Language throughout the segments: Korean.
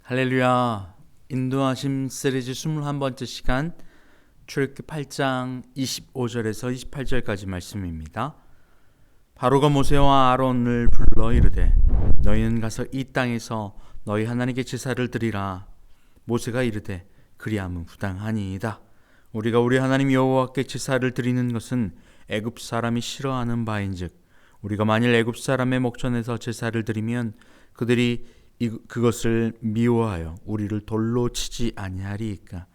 할렐루야. 인도하심 시리즈 21번째 시간, 출애굽기 8장 25절에서 28절까지 말씀입니다. 바로가 모세와 아론을 불러 이르되 너희는 가서 이 땅에서 너희 하나님께 제사를 드리라. 모세가 이르되 그리함은 부당하니이다. 우리가 우리 하나님 여호와께 제사를 드리는 것은 애굽 사람이 싫어하는 바인즉 우리가 만일 애굽 사람의 목전에서 제사를 드리면 그들이 그것을 미워하여 우리를 돌로 치지 아니하리이까.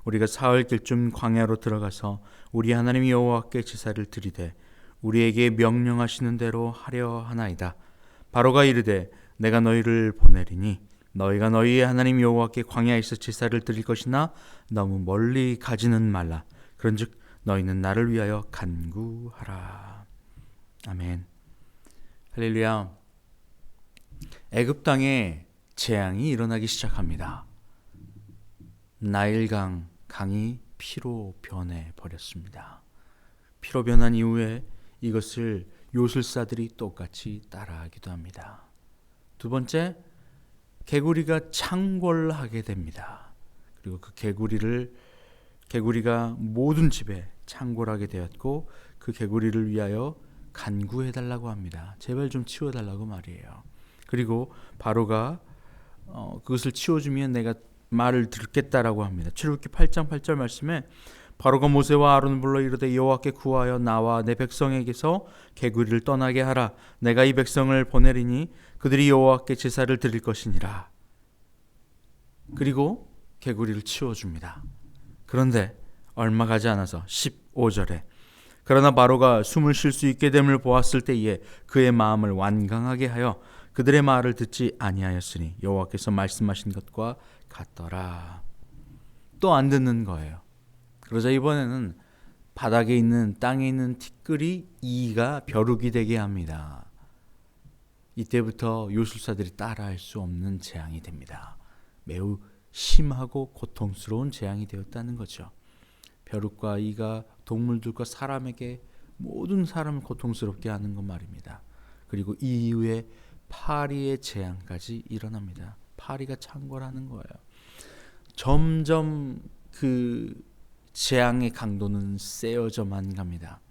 우리가 사흘길쯤 광야로 들어가서 우리 하나님 여호와께 제사를 드리되 우리에게 명령하시는 대로 하려 하나이다. 바로가 이르되 내가 너희를 보내리니 너희가 너희의 하나님 여호와께 광야에서 제사를 드릴 것이나 너무 멀리 가지는 말라. 그런즉 너희는 나를 위하여 간구하라. 아멘. 할렐루야. 애굽 땅에 재앙이 일어나기 시작합니다. 나일강 강이 피로 변해 버렸습니다. 피로 변한 이후에 이것을 요술사들이 똑같이 따라하기도 합니다. 두 번째, 개구리가 창궐하게 됩니다. 그리고 그 개구리가 모든 집에 창궐하게 되었고 그 개구리를 위하여 간구해달라고 합니다. 제발 좀 치워달라고 말이에요. 그리고 바로가 그것을 치워주면 내가 말을 듣겠다라고 합니다. 출애굽기 8장 8절 말씀에 바로가 모세와 아론을 불러 이르되 여호와께 구하여 나와 내 백성에게서 개구리를 떠나게 하라. 내가 이 백성을 보내리니 그들이 여호와께 제사를 드릴 것이니라. 그리고 개구리를 치워줍니다. 그런데 얼마 가지 않아서 15절에 그러나 바로가 숨을 쉴 수 있게 됨을 보았을 때에 그의 마음을 완강하게 하여 그들의 말을 듣지 아니하였으니 여호와께서 말씀하신 것과 같더라. 또 안 듣는 거예요. 그러자 이번에는 바닥에 있는 땅에 있는 티끌이 이가 벼룩이 되게 합니다. 이때부터 요술사들이 따라할 수 없는 재앙이 됩니다. 매우 심하고 고통스러운 재앙이 되었다는 거죠. 벼룩과 이가 동물들과 사람에게 모든 사람을 고통스럽게 하는 것 말입니다. 그리고 이 이후에 파리의 재앙까지 일어납니다. 파리가 창궐하는 거예요. 점점 그 재앙의 강도는 세어져만 갑니다.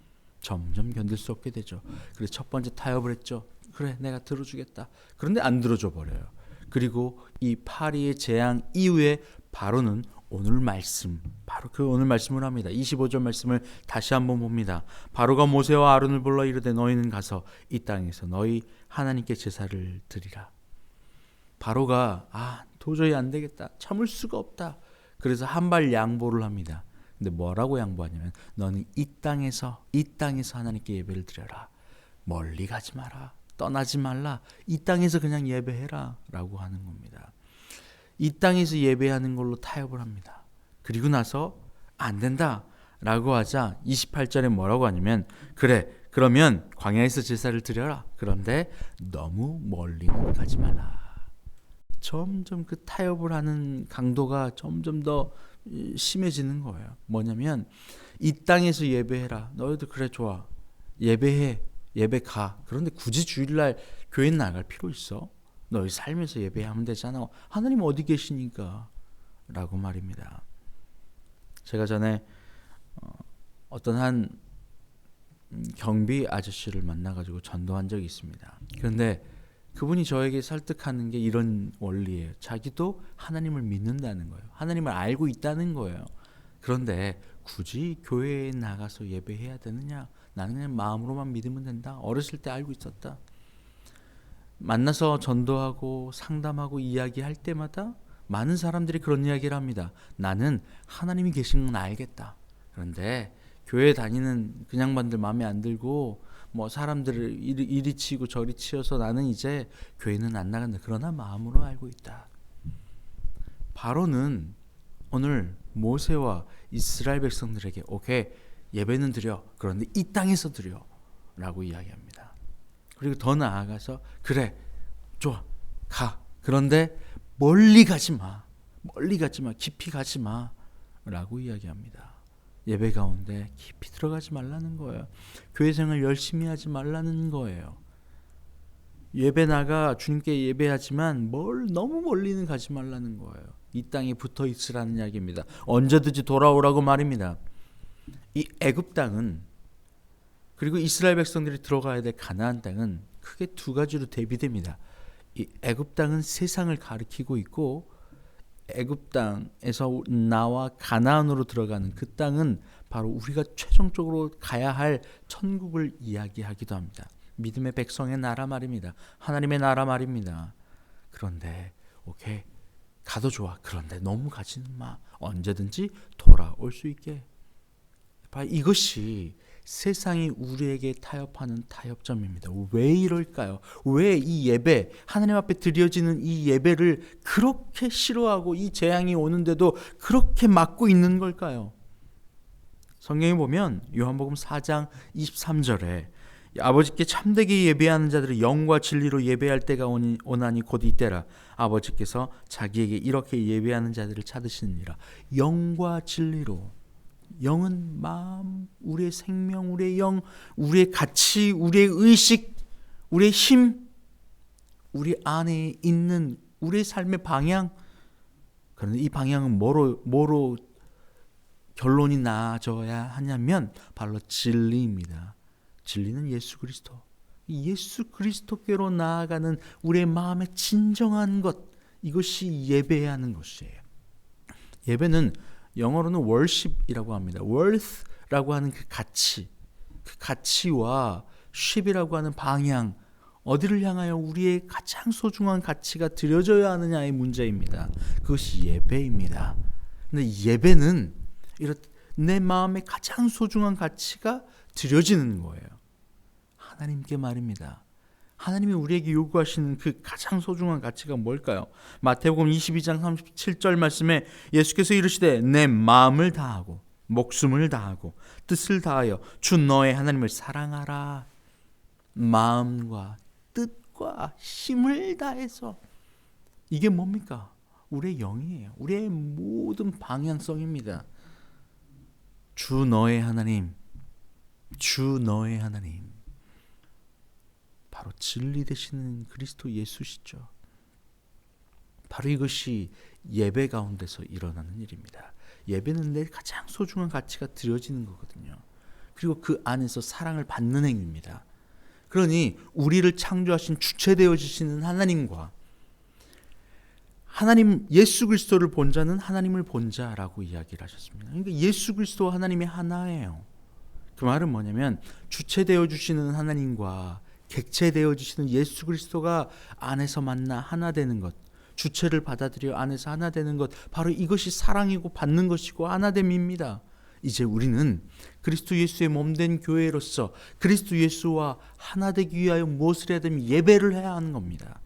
점점 견딜 수 없게 되죠. 그래서 첫 번째 타협을 했죠. 그래, 내가 들어주겠다. 그런데 안 들어줘 버려요. 그리고 이 파리의 재앙 이후에 바로는 오늘 말씀, 바로 그 오늘 말씀을 합니다. 25절 말씀을 다시 한번 봅니다. 바로가 모세와 아론을 불러 이르되 너희는 가서 이 땅에서 너희 하나님께 제사를 드리라. 바로가 도저히 안 되겠다. 참을 수가 없다. 그래서 한 발 양보를 합니다. 근데 뭐라고 양보하냐면 너는 이 땅에서 하나님께 예배를 드려라. 멀리 가지 마라. 떠나지 말라. 이 땅에서 그냥 예배해라 라고 하는 겁니다. 이 땅에서 예배하는 걸로 타협을 합니다. 그리고 나서 안 된다 라고 하자 28절에 뭐라고 하냐면 그래, 그러면 광야에서 제사를 드려라. 그런데 너무 멀리는 가지 말라. 점점 그 타협을 하는 강도가 점점 더 심해지는 거예요. 뭐냐면 이 땅에서 예배해라. 너희도 그래, 좋아. 예배해. 예배 가. 그런데 굳이 주일날 교회 나갈 필요 있어? 너희 삶에서 예배하면 되잖아. 하나님 어디 계시니까 라고 말입니다. 제가 전에 어떤 한 경비 아저씨를 만나가지고 전도한 적이 있습니다. 그런데 그분이 저에게 설득하는 게 이런 원리예요. 자기도 하나님을 믿는다는 거예요. 하나님을 알고 있다는 거예요. 그런데 굳이 교회에 나가서 예배해야 되느냐? 나는 그냥 마음으로만 믿으면 된다. 어렸을 때 알고 있었다. 만나서 전도하고 상담하고 이야기할 때마다 많은 사람들이 그런 이야기를 합니다. 나는 하나님이 계신 건 알겠다. 그런데 교회 다니는 그냥 반들 마음에 안 들고 뭐 사람들을 이리 치고 저리 치어서 나는 이제 교회는 안 나간다. 그러나 마음으로 알고 있다. 바로는 오늘 모세와 이스라엘 백성들에게 오케이, 예배는 드려. 그런데 이 땅에서 드려 라고 이야기합니다. 그리고 더 나아가서 그래, 좋아, 가. 그런데 멀리 가지 마. 깊이 가지 마 라고 이야기합니다. 예배 가운데 깊이 들어가지 말라는 거예요. 교회 생활 열심히 하지 말라는 거예요. 예배 나가 주님께 예배하지만 너무 멀리는 가지 말라는 거예요. 이 땅에 붙어 있으라는 이야기입니다. 언제든지 돌아오라고 말입니다. 이 애굽 땅은, 그리고 이스라엘 백성들이 들어가야 될 가나안 땅은 크게 두 가지로 대비됩니다. 이 애굽 땅은 세상을 가리키고 있고, 애굽 땅에서 나와 가나안으로 들어가는 그 땅은 바로 우리가 최종적으로 가야 할 천국을 이야기하기도 합니다. 믿음의 백성의 나라 말입니다. 하나님의 나라 말입니다. 그런데 오케이, 가도 좋아. 그런데 너무 가지는 마. 언제든지 돌아올 수 있게. 이것이 세상이 우리에게 타협하는 타협점입니다. 왜 이럴까요? 왜 이 예배, 하나님 앞에 드려지는 이 예배를 그렇게 싫어하고 이 재앙이 오는데도 그렇게 막고 있는 걸까요? 성경에 보면 요한복음 4장 23절에 아버지께 참되게 예배하는 자들이 영과 진리로 예배할 때가 오나니 곧 이때라. 아버지께서 자기에게 이렇게 예배하는 자들을 찾으시느니라. 영과 진리로. 영은 마음, 우리의 생명, 우리의 영, 우리의 가치, 우리의 의식, 우리의 힘, 우리 안에 있는 우리의 삶의 방향. 그런데 이 방향은 뭐로 결론이 나아져야 하냐면 바로 진리입니다. 진리는 예수 그리스도. 예수 그리스도께로 나아가는 우리의 마음의 진정한 것, 이것이 예배하는 것이에요. 예배는 영어로는 worship이라고 합니다. worth라고 하는 그 가치와 ship이라고 하는 방향, 어디를 향하여 우리의 가장 소중한 가치가 드려져야 하느냐의 문제입니다. 그것이 예배입니다. 근데 예배는 내 마음의 가장 소중한 가치가 드려지는 거예요. 하나님께 말입니다. 하나님이 우리에게 요구하시는 그 가장 소중한 가치가 뭘까요? 마태복음 22장 37절 말씀에 예수께서 이르시되 내 마음을 다하고 목숨을 다하고 뜻을 다하여 주 너의 하나님을 사랑하라. 마음과 뜻과 힘을 다해서. 이게 뭡니까? 우리의 영이에요. 우리의 모든 방향성입니다. 주 너의 하나님, 주 너의 하나님, 바로 진리 되시는 그리스도 예수시죠. 바로 이것이 예배 가운데서 일어나는 일입니다. 예배는 내 가장 소중한 가치가 드려지는 거거든요. 그리고 그 안에서 사랑을 받는 행위입니다. 그러니 우리를 창조하신 주체되어 주시는 하나님과 하나님 예수 그리스도를 본 자는 하나님을 본 자라고 이야기를 하셨습니다. 그러니까 예수 그리스도와 하나님이 하나예요. 그 말은 뭐냐면 주체되어 주시는 하나님과 객체되어 주시는 예수 그리스도가 안에서 만나 하나 되는 것, 주체를 받아들여 안에서 하나 되는 것, 바로 이것이 사랑이고 받는 것이고 하나됨입니다. 이제 우리는 그리스도 예수의 몸된 교회로서 그리스도 예수와 하나 되기 위하여 무엇을 해야 되면 예배를 해야 하는 겁니다.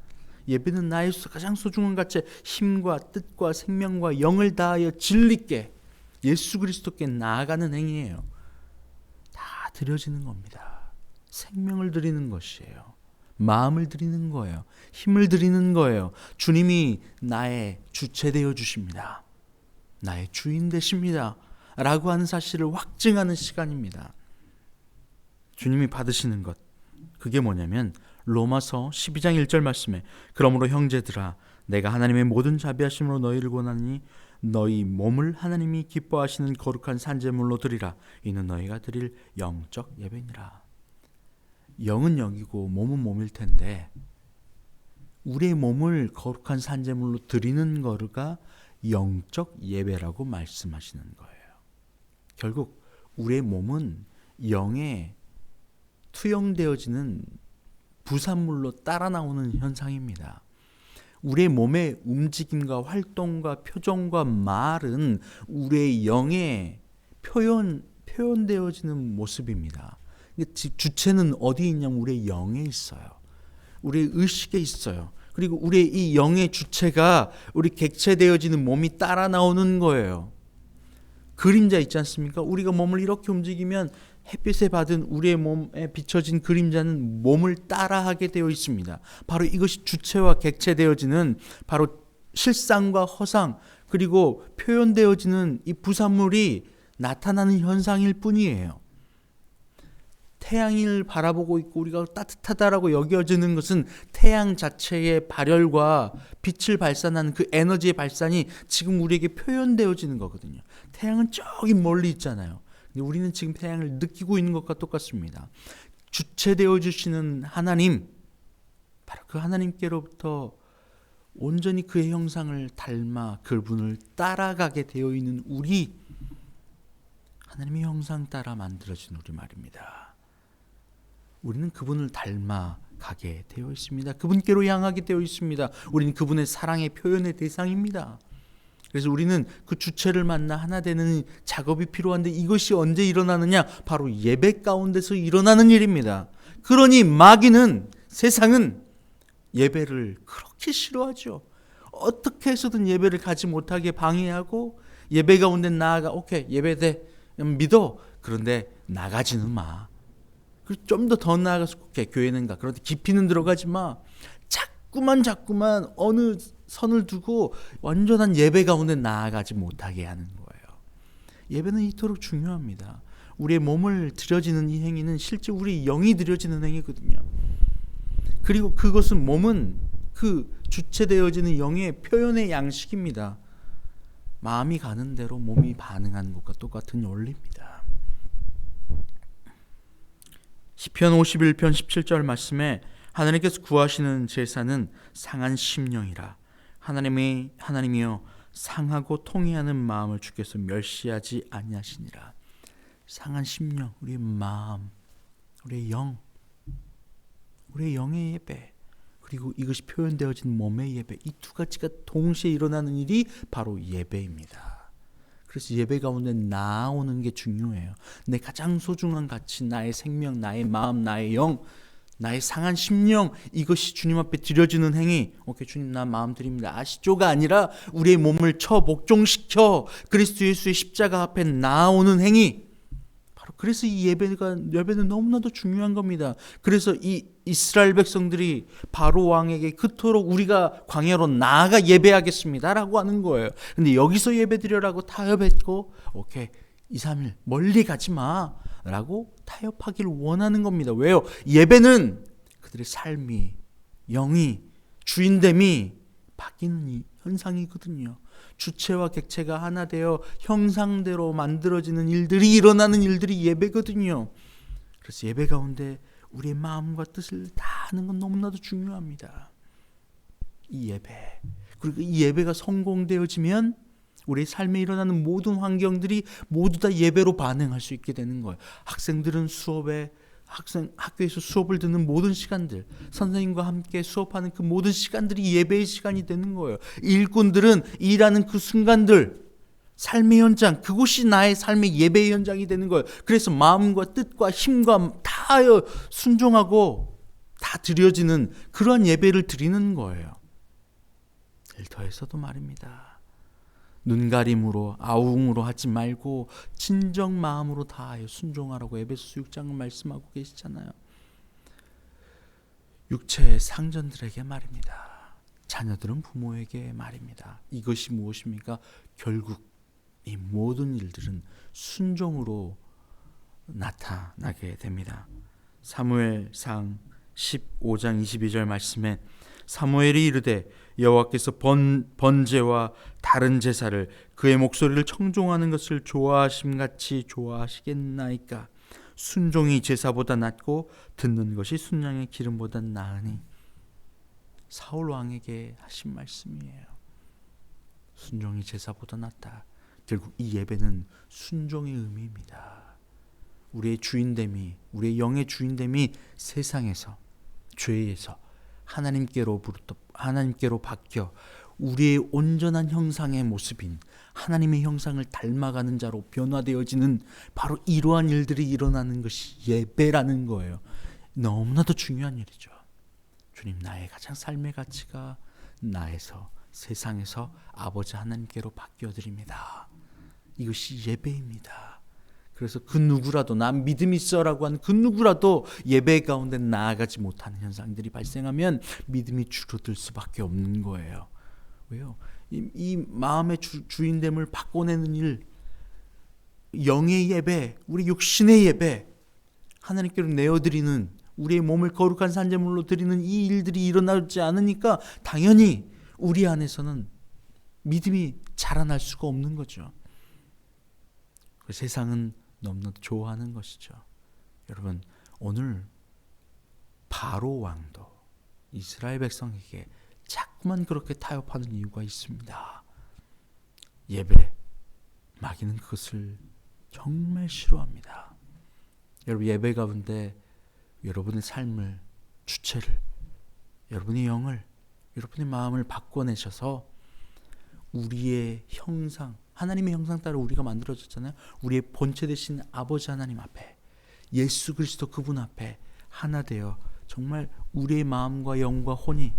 예배는 나의 가장 소중한 가치, 힘과 뜻과 생명과 영을 다하여 진리께 예수 그리스도께 나아가는 행위예요. 다 드려지는 겁니다. 생명을 드리는 것이에요. 마음을 드리는 거예요. 힘을 드리는 거예요. 주님이 나의 주체 되어 주십니다. 나의 주인 되십니다. 라고 하는 사실을 확증하는 시간입니다. 주님이 받으시는 것, 그게 뭐냐면 로마서 12장 1절 말씀에 그러므로 형제들아 내가 하나님의 모든 자비하심으로 너희를 권하니 너희 몸을 하나님이 기뻐하시는 거룩한 산제물로 드리라. 이는 너희가 드릴 영적 예배니라. 영은 영이고 몸은 몸일 텐데 우리의 몸을 거룩한 산제물로 드리는 거가 영적 예배라고 말씀하시는 거예요. 결국 우리의 몸은 영에 투영되어지는 부산물로 따라 나오는 현상입니다. 우리의 몸의 움직임과 활동과 표정과 말은 우리의 영에 표현되어지는 모습입니다. 주체는 어디 있냐면 우리의 영에 있어요. 우리의 의식에 있어요. 그리고 우리의 이 영의 주체가 우리 객체되어지는 몸이 따라 나오는 거예요. 그림자 있지 않습니까? 우리가 몸을 이렇게 움직이면 햇빛에 받은 우리의 몸에 비춰진 그림자는 몸을 따라하게 되어 있습니다. 바로 이것이 주체와 객체되어지는 바로 실상과 허상 그리고 표현되어지는 이 부산물이 나타나는 현상일 뿐이에요. 태양을 바라보고 있고 우리가 따뜻하다라고 여겨지는 것은 태양 자체의 발열과 빛을 발산하는 그 에너지의 발산이 지금 우리에게 표현되어지는 거거든요. 태양은 저기 멀리 있잖아요. 근데 우리는 지금 태양을 느끼고 있는 것과 똑같습니다. 주체되어 주시는 하나님, 바로 그 하나님께로부터 온전히 그의 형상을 닮아 그분을 따라가게 되어 있는 우리, 하나님의 형상 따라 만들어진 우리 말입니다. 우리는 그분을 닮아 가게 되어 있습니다. 그분께로 향하게 되어 있습니다. 우리는 그분의 사랑의 표현의 대상입니다. 그래서 우리는 그 주체를 만나 하나 되는 작업이 필요한데 이것이 언제 일어나느냐? 바로 예배 가운데서 일어나는 일입니다. 그러니 마귀는, 세상은 예배를 그렇게 싫어하죠. 어떻게 해서든 예배를 가지 못하게 방해하고 예배 가운데 나아가 오케이 예배돼 믿어. 그런데 나가지는 마. 좀 더 나아가서 오케이 교회는 가. 그런데 깊이는 들어가지 마. 자꾸만 어느 선을 두고 완전한 예배 가운데 나아가지 못하게 하는 거예요. 예배는 이토록 중요합니다. 우리의 몸을 드려지는 이 행위는 실제 우리 영이 드려지는 행위거든요. 그리고 그것은 몸은 그 주체되어지는 영의 표현의 양식입니다. 마음이 가는 대로 몸이 반응하는 것과 똑같은 원리입니다. 시편 51편 17절 말씀에 하나님께서 구하시는 제사는 상한 심령이라. 하나님이여 상하고 통회하는 마음을 주께서 멸시하지 아니하시니라. 상한 심령, 우리의 마음, 우리의 영, 우리의 영의 예배, 그리고 이것이 표현되어진 몸의 예배, 이 두 가지가 동시에 일어나는 일이 바로 예배입니다. 그래서 예배 가운데 나오는 게 중요해요. 내 가장 소중한 가치, 나의 생명, 나의 마음, 나의 영, 나의 상한 심령, 이것이 주님 앞에 드려지는 행위. 오케이 주님 나 마음 드립니다 아시죠가 아니라 우리의 몸을 목종시켜 그리스도 예수의 십자가 앞에 나오는 행위. 바로 그래서 이 예배는 너무나도 중요한 겁니다. 그래서 이 이스라엘 백성들이 바로 왕에게 그토록 우리가 광야로 나아가 예배하겠습니다라고 하는 거예요. 근데 여기서 예배드려라고 타협했고 오케이 2, 3일 멀리 가지 마라고 타협하기를 원하는 겁니다. 왜요? 예배는 그들의 삶이, 영이, 주인됨이 바뀌는 이 현상이거든요. 주체와 객체가 하나 되어 형상대로 만들어지는 일들이 일어나는 일들이 예배거든요. 그래서 예배 가운데 우리의 마음과 뜻을 다하는 건 너무나도 중요합니다. 이 예배, 그리고 이 예배가 성공되어지면 우리의 삶에 일어나는 모든 환경들이 모두 다 예배로 반응할 수 있게 되는 거예요. 학생들은 학교에서 수업을 듣는 모든 시간들, 선생님과 함께 수업하는 그 모든 시간들이 예배의 시간이 되는 거예요. 일꾼들은 일하는 그 순간들, 삶의 현장, 그곳이 나의 삶의 예배의 현장이 되는 거예요. 그래서 마음과 뜻과 힘과 다하여 순종하고 다 드려지는 그러한 예배를 드리는 거예요. 더해서도 말입니다. 눈가림으로 아웅으로 하지 말고 진정 마음으로 다하여 순종하라고 에베소서 6장은 말씀하고 계시잖아요. 육체의 상전들에게 말입니다. 자녀들은 부모에게 말입니다. 이것이 무엇입니까? 결국 이 모든 일들은 순종으로 나타나게 됩니다. 사무엘상 15장 22절 말씀에 사무엘이 이르되 여호와께서 번제와 다른 제사를 그의 목소리를 청종하는 것을 좋아하심같이 좋아하시겠나이까. 순종이 제사보다 낫고 듣는 것이 순양의 기름보다 나으니. 사울 왕에게 하신 말씀이에요. 순종이 제사보다 낫다. 결국 이 예배는 순종의 의미입니다. 우리의 주인됨이, 우리의 영의 주인됨이 세상에서, 죄에서 하나님께로 바뀌어 우리의 온전한 형상의 모습인 하나님의 형상을 닮아가는 자로 변화되어지는 바로 이러한 일들이 일어나는 것이 예배라는 거예요. 너무나도 중요한 일이죠. 주님, 나의 가장 삶의 가치가 나에서, 세상에서 아버지 하나님께로 바뀌어드립니다. 이것이 예배입니다. 그래서 그 누구라도, 난 믿음 있어라고 하는 그 누구라도 예배 가운데 나아가지 못하는 현상들이 발생하면 믿음이 줄어들 수밖에 없는 거예요. 왜요? 이 마음의 주인됨을 바꿔내는 일, 영의 예배, 우리 육신의 예배, 하나님께로 내어드리는, 우리의 몸을 거룩한 산제물로 드리는 이 일들이 일어나지 않으니까 당연히 우리 안에서는 믿음이 자라날 수가 없는 거죠. 그 세상은 너무나 좋아하는 것이죠. 여러분, 오늘 바로 왕도 이스라엘 백성에게 자꾸만 그렇게 타협하는 이유가 있습니다. 예배 마귀는 그것을 정말 싫어합니다. 여러분, 예배 가운데 여러분의 삶을, 주체를, 여러분의 영을, 여러분의 마음을 바꿔내셔서 우리의 형상, 하나님의 형상 따라 우리가 만들어졌잖아요. 우리의 본체 되신 아버지 하나님 앞에, 예수 그리스도 그분 앞에 하나 되어 정말 우리의 마음과 영과 혼이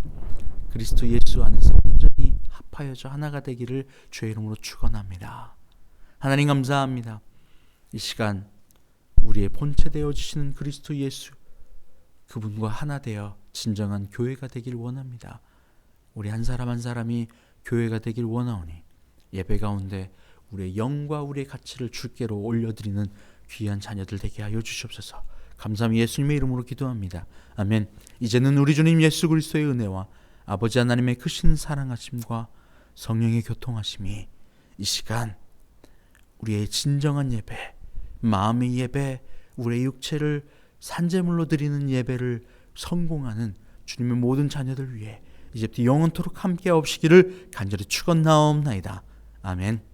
그리스도 예수 안에서 온전히 합하여져 하나가 되기를 주의 이름으로 축원합니다. 하나님 감사합니다. 이 시간 우리의 본체 되어주시는 그리스도 예수, 그분과 하나 되어 진정한 교회가 되길 원합니다. 우리 한 사람 한 사람이 교회가 되길 원하오니 예배 가운데 우리의 영과 우리의 가치를 주께로 올려드리는 귀한 자녀들 되게 하여 주시옵소서. 감사함이 예수님의 이름으로 기도합니다. 아멘. 이제는 우리 주님 예수 그리스도의 은혜와 아버지 하나님의 크신 사랑하심과 성령의 교통하심이 이 시간 우리의 진정한 예배, 마음의 예배, 우리의 육체를 산제물로 드리는 예배를 성공하는 주님의 모든 자녀들 위해 이제부터 영원토록 함께 하옵시기를 간절히 축원나옵나이다. 아멘.